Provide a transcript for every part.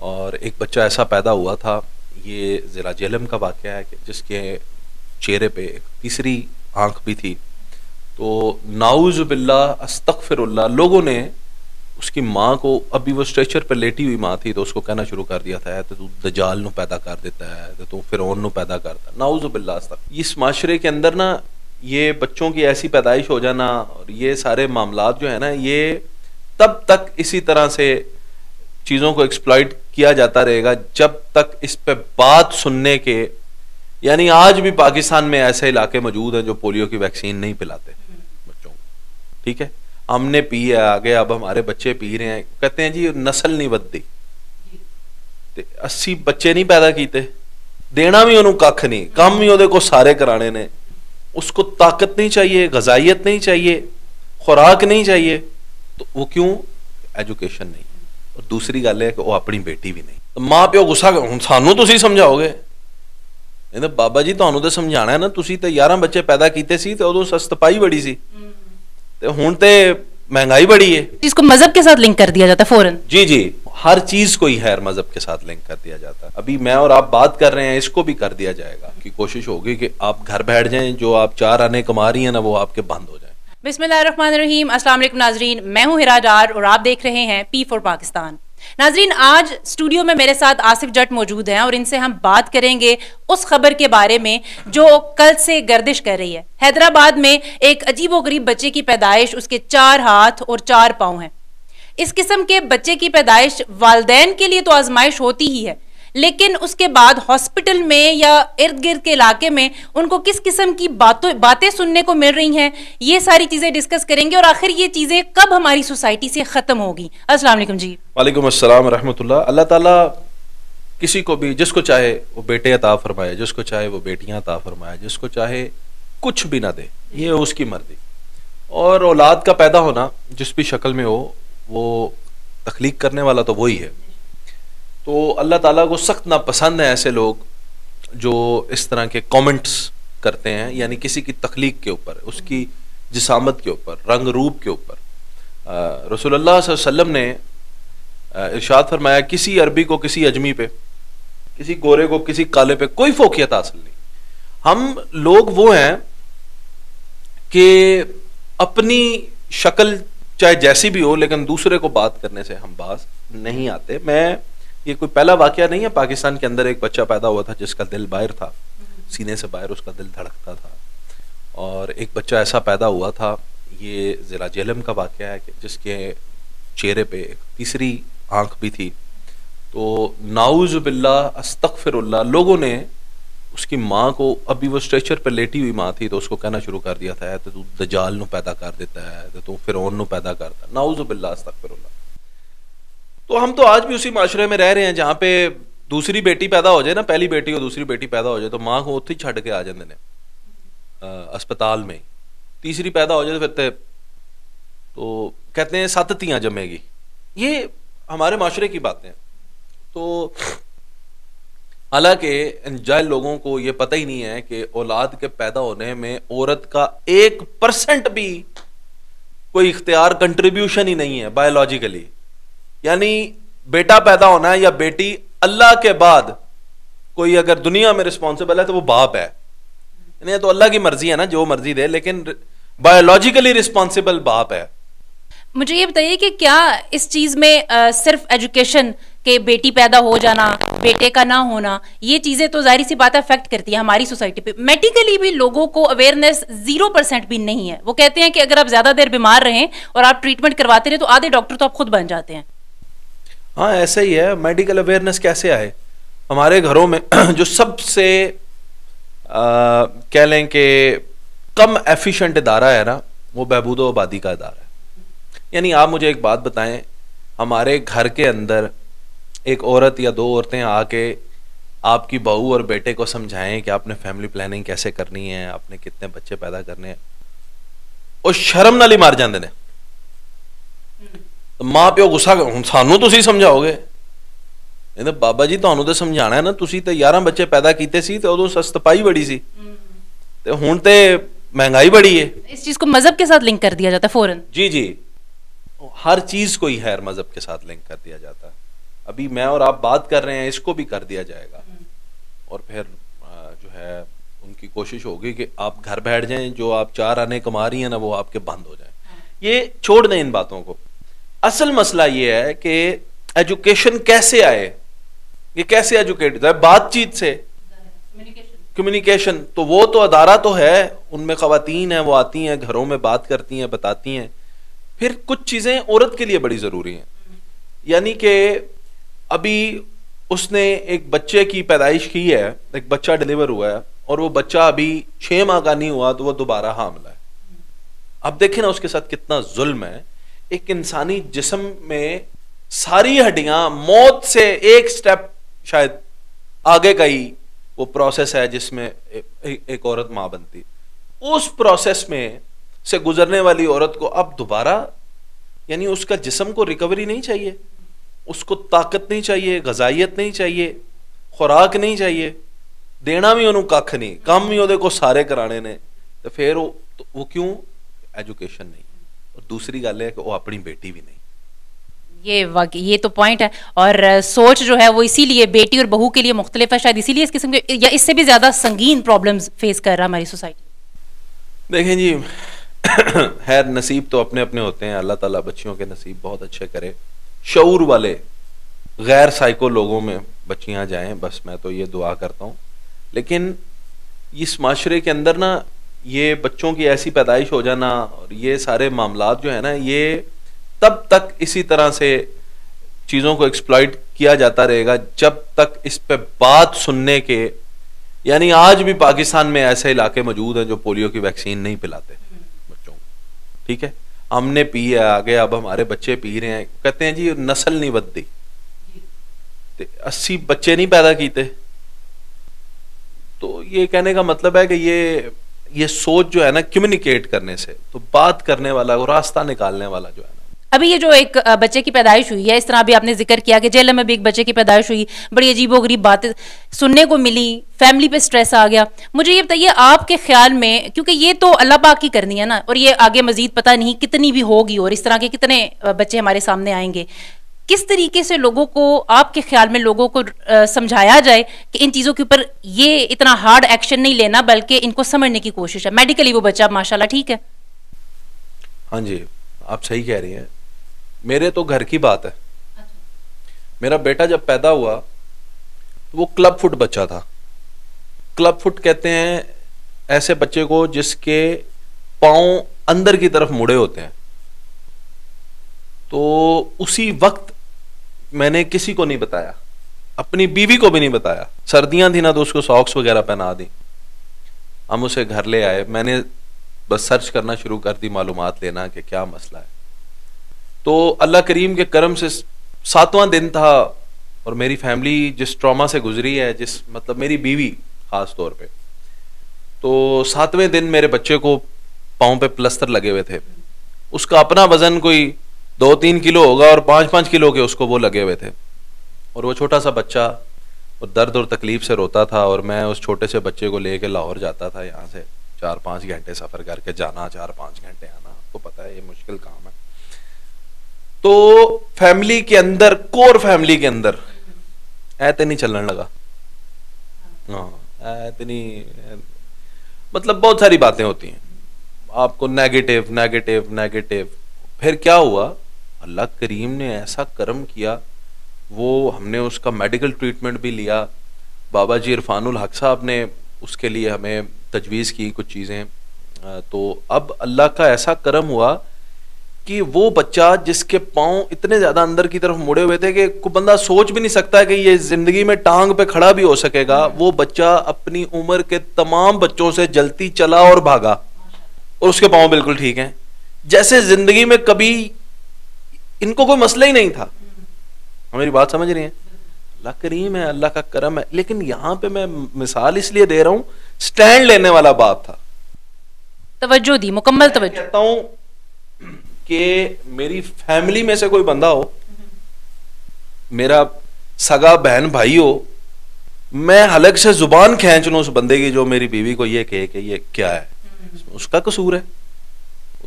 और एक बच्चा ऐसा पैदा हुआ था, ये ज़िला जेहलम का वाक़या है कि जिसके चेहरे पे एक तीसरी आंख भी थी। तो नाउज़ु बिल्लाह अस्तगफिरुल्लाह, लोगों ने उसकी माँ को, अभी वो स्ट्रेचर पर लेटी हुई माँ थी, तो उसको कहना शुरू कर दिया था तो तू दजाल नू पैदा कर देता है, तो तू फिरौन नू पैदा करता। नाउज़ु बिल्लाह अस्तगफिर। इस माशरे के अंदर ना ये बच्चों की ऐसी पैदाइश हो जाना और ये सारे मामलात जो है ना, ये तब तक इसी तरह से चीज़ों को एक्सप्लॉइट किया जाता रहेगा जब तक इस पे बात सुनने के, यानी आज भी पाकिस्तान में ऐसे इलाके मौजूद हैं जो पोलियो की वैक्सीन नहीं पिलाते बच्चों को। ठीक है, हमने पी है आगे, अब हमारे बच्चे पी रहे हैं, कहते हैं जी नस्ल नहीं बदती, 80 बच्चे नहीं पैदा कीते, देना भी उन्होंने कख नहीं, काम भी ਉਹਦੇ को सारे कराने ने, उसको ताकत नहीं चाहिए, गजाइत नहीं चाहिए, खुराक नहीं चाहिए, तो वो क्यों? एजुकेशन नहीं। और दूसरी गल है कि वो अपनी बेटी भी नहीं। तो मां प्यो गुस्सा हुण सानू तुसीं समझाओगे, कहते बाबा जी तुहानू तो समझाना है ना, तुसीं ते 11 बच्चे पैदा कीते सी ते उदों सस्तपाई बड़ी सी, ते हुण ते महंगाई बड़ी है। इसको मजहब के साथ लिंक कर दिया जाता है फौरन। जी जी, हर चीज को ही खैर मजहब के साथ लिंक कर दिया जाता है। अभी मैं और आप बात कर रहे हैं, इसको भी कर दिया जाएगा कि कोशिश होगी कि आप घर बैठ जाएं, जो आप 4 आने कमा रही हैं ना वो आपके बंद हो जाए। बिस्मिल्लाहिर्रहमानिर्रहीम, अस्सलाम वालेकुम नाजरीन, मैं हूं हिरा डार और आप देख रहे हैं P4 पाकिस्तान। नाजरीन, आज स्टूडियो में मेरे साथ आसिफ जट मौजूद हैं और इनसे हम बात करेंगे उस खबर के बारे में जो कल से गर्दिश कर रही है। हैदराबाद में एक अजीबोगरीब बच्चे की पैदाइश, उसके 4 हाथ और 4 पाँव हैं। इस किस्म के बच्चे की पैदाइश वालिदैन के लिए तो आजमाइश होती ही है, लेकिन उसके बाद हॉस्पिटल में या इर्द गिर्द के इलाके में उनको किस किस्म की बातें सुनने को मिल रही हैं, ये सारी चीजें डिस्कस करेंगे और आखिर ये चीजें कब हमारी सोसाइटी से खत्म होगी। अस्सलाम वालेकुम जी। वालेकुम अस्सलाम रहमतुल्लाह। अल्लाह ताला किसी को भी, जिसको चाहे वो बेटे अता फरमाए, जिसको चाहे वो बेटियां अता फरमाए, जिसको चाहे कुछ भी ना दे, ये उसकी मर्जी। और औलाद का पैदा होना जिस भी शक्ल में हो, वो तख्लीक करने वाला तो वही है। तो अल्लाह ताला को सख्त नापसंद है ऐसे लोग जो इस तरह के कमेंट्स करते हैं, यानी किसी की तख्लीक के ऊपर, उसकी जिसामत के ऊपर, रंग रूप के ऊपर। रसूलुल्लाह सल्लल्लाहु अलैहि वसल्लम ने इरशाद फरमाया, किसी अरबी को किसी अजमी पे, किसी गोरे को किसी काले पे कोई फोकियत हासिल नहीं। हम लोग वो हैं कि अपनी शक्ल चाहे जैसी भी हो, लेकिन दूसरे को बात करने से हम बाज नहीं आते। ये कोई पहला वाकया नहीं है, पाकिस्तान के अंदर एक बच्चा पैदा हुआ था जिसका दिल बाहर था, सीने से बाहर उसका दिल धड़कता था। और एक बच्चा ऐसा पैदा हुआ था, ये ज़िला जेहलम का वाकया है कि जिसके चेहरे पे एक तीसरी आंख भी थी। तो नाउज़ु बिल्लाह अस्तगफिरुल्लाह, लोगों ने उसकी माँ को, अभी वो स्ट्रेचर पर लेटी हुई माँ थी, तो उसको कहना शुरू कर दिया था तो तू दजाल नू पैदा कर देता है, तो तू फिरौन नू पैदा करता। नाउज़ु बिल्लाह अस्तगफिरुल्लाह। तो हम तो आज भी उसी माशरे में रह रहे हैं जहाँ पे दूसरी बेटी पैदा हो जाए ना, पहली बेटी और दूसरी बेटी पैदा हो जाए तो माँ को उत्थे ही छड़ के आ जाते हैं अस्पताल में। तीसरी पैदा हो जाए तो फिर तो कहते हैं 7 तियां जमेगी। ये हमारे माशरे की बातें हैं। तो हालांकि जाहिल लोगों को ये पता ही नहीं है कि औलाद के पैदा होने में औरत का 1% भी कोई इख्तियार, कंट्रीब्यूशन ही नहीं है बायोलॉजिकली। यानी बेटा पैदा होना है या बेटी, अल्लाह के बाद कोई अगर दुनिया में रिस्पॉन्सिबल है तो वो बाप है। नहीं तो अल्लाह की मर्जी है ना, जो मर्जी दे, लेकिन बायोलॉजिकली रिस्पॉन्सिबल बाप है। मुझे ये बताइए कि क्या इस चीज में सिर्फ एजुकेशन के बेटी पैदा हो जाना, बेटे का ना होना, ये चीजें तो जाहिर सी बात है अफेक्ट करती है हमारी सोसाइटी पे। मेडिकली भी लोगों को अवेयरनेस 0% भी नहीं है। वो कहते हैं कि अगर आप ज्यादा देर बीमार रहें और आप ट्रीटमेंट करवाते रहे तो आधे डॉक्टर तो आप खुद बन जाते हैं। हाँ, ऐसा ही है। मेडिकल अवेयरनेस कैसे आए? हमारे घरों में जो सबसे कह लें कि कम एफिशिएंट इदारा है ना, वो बहबूद व आबादी का इदारा है। यानी आप मुझे एक बात बताएं, हमारे घर के अंदर एक औरत या 2 औरतें आके आपकी बहू और बेटे को समझाएं कि आपने फैमिली प्लानिंग कैसे करनी है, आपने कितने बच्चे पैदा करने हैं, और शर्म नाल ही मार जाते हैं। तो मां प्यो गुस्सा, हुण सानू तुसीं समझाओगे, कहते बाबा जी तुहानू तो समझाना है ना, तुसीं ते 11 बच्चे पैदा कीते सी ते उदों सस्तपाई बड़ी सी, ते हुण ते महंगाई बड़ी है। इस चीज को मजहब के साथ लिंक कर दिया जाता है फौरन। जी जी, हर चीज को ही खैर मजहब के साथ लिंक कर दिया जाता है। अभी मैं और आप बात कर रहे हैं, इसको भी कर दिया जाएगा, और फिर जो है उनकी कोशिश होगी कि आप घर बैठ जाएं, जो आप 4 आने कमा रही हैं ना वो आपके बंद हो जाए। ये छोड़ दें इन बातों को। असल मसला ये है कि एजुकेशन कैसे आए, ये कैसे एजुकेट है? बातचीत से, कम्युनिकेशन। तो वो तो अदारा तो है, उनमें खवातीन हैं, वो आती हैं घरों में, बात करती हैं, बताती हैं। फिर कुछ चीजें औरत के लिए बड़ी जरूरी हैं, यानी कि अभी उसने एक बच्चे की पैदाइश की है, एक बच्चा डिलीवर हुआ है, और वो बच्चा अभी 6 माह का नहीं हुआ तो वो दोबारा हामिला है। अब देखें ना उसके साथ कितना जुल्म है। एक इंसानी जिस्म में सारी हड्डियां, मौत से एक स्टेप शायद आगे का ही वो प्रोसेस है जिसमें एक औरत मां बनती। उस प्रोसेस में से गुजरने वाली औरत को अब दोबारा, यानी उसका जिस्म को रिकवरी नहीं चाहिए, उसको ताकत नहीं चाहिए, गजाइयत नहीं चाहिए, खुराक नहीं चाहिए, देना भी उन्होंने कख नहीं, काम भी ਉਹਦੇ को सारे कराने ने। तो फिर वो क्यों? एजुकेशन नहीं। और दूसरी गल है कि वो अपनी बेटी भी नहीं। ये तो पॉइंट है। और सोच जो है वो इसीलिए बेटी और बहू के लिए मुख्तलिफ है, शायद इसीलिए इस किस्म के या इससे भी ज्यादा संगीन प्रॉब्लम्स फेस कर रहा हमारी सोसाइटी। देखें जी, खैर नसीब तो अपने अपने होते हैं, अल्लाह ताला बच्चियों के नसीब बहुत अच्छे करे, शऊर वाले गैर साइको लोगों में बच्चियां जाएं, बस मैं तो ये दुआ करता हूं। लेकिन इस माशरे के अंदर ना ये बच्चों की ऐसी पैदाइश हो जाना और ये सारे मामलात जो है ना, ये तब तक इसी तरह से चीज़ों को एक्सप्लॉइट किया जाता रहेगा जब तक इस पे बात सुनने के, यानी आज भी पाकिस्तान में ऐसे इलाके मौजूद हैं जो पोलियो की वैक्सीन नहीं पिलाते बच्चों को। ठीक है, हमने पी है आगे, अब हमारे बच्चे पी रहे हैं, कहते हैं जी नस्ल नहीं बदती, 80 बच्चे नहीं पैदा कीते। तो ये कहने का मतलब है कि ये सोच जो है ना, कम्युनिकेट करने से, तो बात करने वाला, वो रास्ता निकालने वाला जो है ना। अभी ये जो एक बच्चे की पैदाइश हुई है, इस तरह भी आपने जिक्र किया कि जेल में भी एक बच्चे की पैदाइश हुई, बड़ी अजीबोगरीब बातें सुनने को मिली, फैमिली पे स्ट्रेस आ गया। मुझे ये बताइए आपके ख्याल में, क्योंकि ये तो अल्लाह पाक की करनी है ना, और ये आगे मजीद पता नहीं कितनी भी होगी और इस तरह के कितने बच्चे हमारे सामने आएंगे, किस तरीके से लोगों को, आपके ख्याल में लोगों को समझाया जाए कि इन चीज़ों के ऊपर ये इतना हार्ड एक्शन नहीं लेना, बल्कि इनको समझने की कोशिश है। मेडिकली वो बच्चा माशाल्लाह ठीक है। हाँ जी, आप सही कह रही हैं। मेरे तो घर की बात है, मेरा बेटा जब पैदा हुआ तो वो क्लब फुट बच्चा था। क्लब फुट कहते हैं ऐसे बच्चे को जिसके पांव अंदर की तरफ मुड़े होते हैं। तो उसी वक्त मैंने किसी को नहीं बताया, अपनी बीवी को भी नहीं बताया। सर्दियां थी ना तो उसको सॉक्स वगैरह पहना दी। हम उसे घर ले आए, मैंने बस सर्च करना शुरू कर दी, मालूमात लेना कि क्या मसला है। तो अल्लाह करीम के करम से 7वां दिन था और मेरी फैमिली जिस ट्रॉमा से गुजरी है, जिस मतलब मेरी बीवी खास तौर पे, तो 7वें दिन मेरे बच्चे को पाँव पे प्लस्तर लगे हुए थे। उसका अपना वजन कोई 2-3 किलो होगा और 5-5 किलो के उसको वो लगे हुए थे। और वो छोटा सा बच्चा और दर्द और तकलीफ से रोता था, और मैं उस छोटे से बच्चे को लेके लाहौर जाता था, यहाँ से 4-5 घंटे सफर करके जाना, 4-5 घंटे आना। आपको पता है ये मुश्किल काम है। तो फैमिली के अंदर, कोर फैमिली के अंदर ऐते नहीं चलने लगा। हाँ, ऐते नहीं, मतलब बहुत सारी बातें होती हैं आपको, नेगेटिव नेगेटिव नेगेटिव। फिर क्या हुआ, अल्लाह करीम ने ऐसा करम किया, वो हमने उसका मेडिकल ट्रीटमेंट भी लिया। बाबा जी इरफानुल हक साहब ने उसके लिए हमें तजवीज़ की कुछ चीज़ें। तो अब अल्लाह का ऐसा करम हुआ कि वो बच्चा जिसके पाँव इतने ज़्यादा अंदर की तरफ मुड़े हुए थे कि कोई बंदा सोच भी नहीं सकता कि ये ज़िंदगी में टांग पे खड़ा भी हो सकेगा, वो बच्चा अपनी उम्र के तमाम बच्चों से जल्दी चला और भागा, और उसके पाँव बिल्कुल ठीक हैं, जैसे जिंदगी में कभी इनको कोई मसला ही नहीं था। मेरी बात समझ रही हैं? अल्लाह करीम है, अल्लाह का करम है। लेकिन यहां पे मैं मिसाल इसलिए दे रहा हूं, स्टैंड लेने वाला बाप था, तवज्जो दी, मुकम्मल तवज्जो। कहता हूं कि मेरी फैमिली में से कोई बंदा हो, मेरा सगा बहन भाई हो, मैं हलक से जुबान खींच लूं उस बंदे की जो मेरी बीवी को ये कहे कि ये क्या है, उसका कसूर है,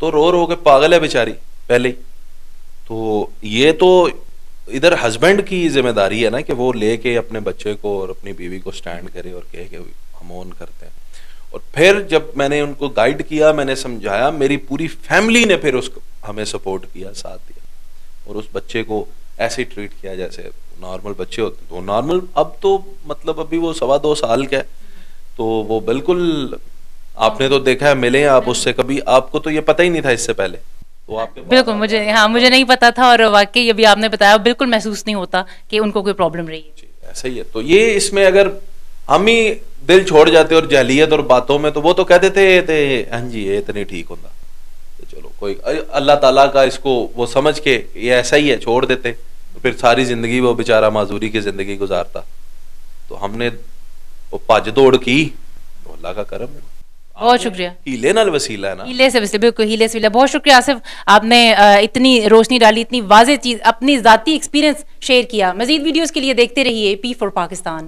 तो रो रो के पागल है बेचारी पहले ही। तो ये तो इधर हस्बैंड की जिम्मेदारी है ना कि वो लेके अपने बच्चे को और अपनी बीवी को स्टैंड करे और कहे कि हम ऑन करते हैं। और फिर जब मैंने उनको गाइड किया, मैंने समझाया, मेरी पूरी फैमिली ने फिर उसको हमें सपोर्ट किया, साथ दिया और उस बच्चे को ऐसे ट्रीट किया जैसे नॉर्मल बच्चे होते। तो नॉर्मल अब तो मतलब अभी वो 2.25 साल का है, तो वो बिल्कुल, आपने तो देखा है, मिले आप उससे कभी, आपको तो ये पता ही नहीं था इससे पहले, तो आपके बिल्कुल मुझे नहीं पता था, और वाकई अभी आपने बताया बिल्कुल महसूस नहीं होता कि उनको कोई प्रॉब्लम रही है। ऐसा ही है। तो ये इसमें अगर हम ही दिल छोड़ जाते और जहलियत और बातों में, तो वो तो कहते थे हाँ जी ये इतनी ठीक होता, तो चलो कोई अल्लाह ताला का इसको वो समझ के ये ऐसा ही है छोड़ देते, तो फिर सारी जिंदगी वो बेचारा माजूरी की जिंदगी गुजारता। तो हमने वो भज दौड़ की, तो अल्लाह का करम है। बहुत शुक्रिया। हीले नाल वसीला है ना, हीले से वसीला, बिल्कुल हीले से वसीला। बहुत शुक्रिया आसिफ, आपने इतनी रोशनी डाली, इतनी वाज़ेह चीज, अपनी जाती एक्सपीरियंस शेयर किया। मजीद वीडियोस के लिए देखते रहिए P4 पाकिस्तान।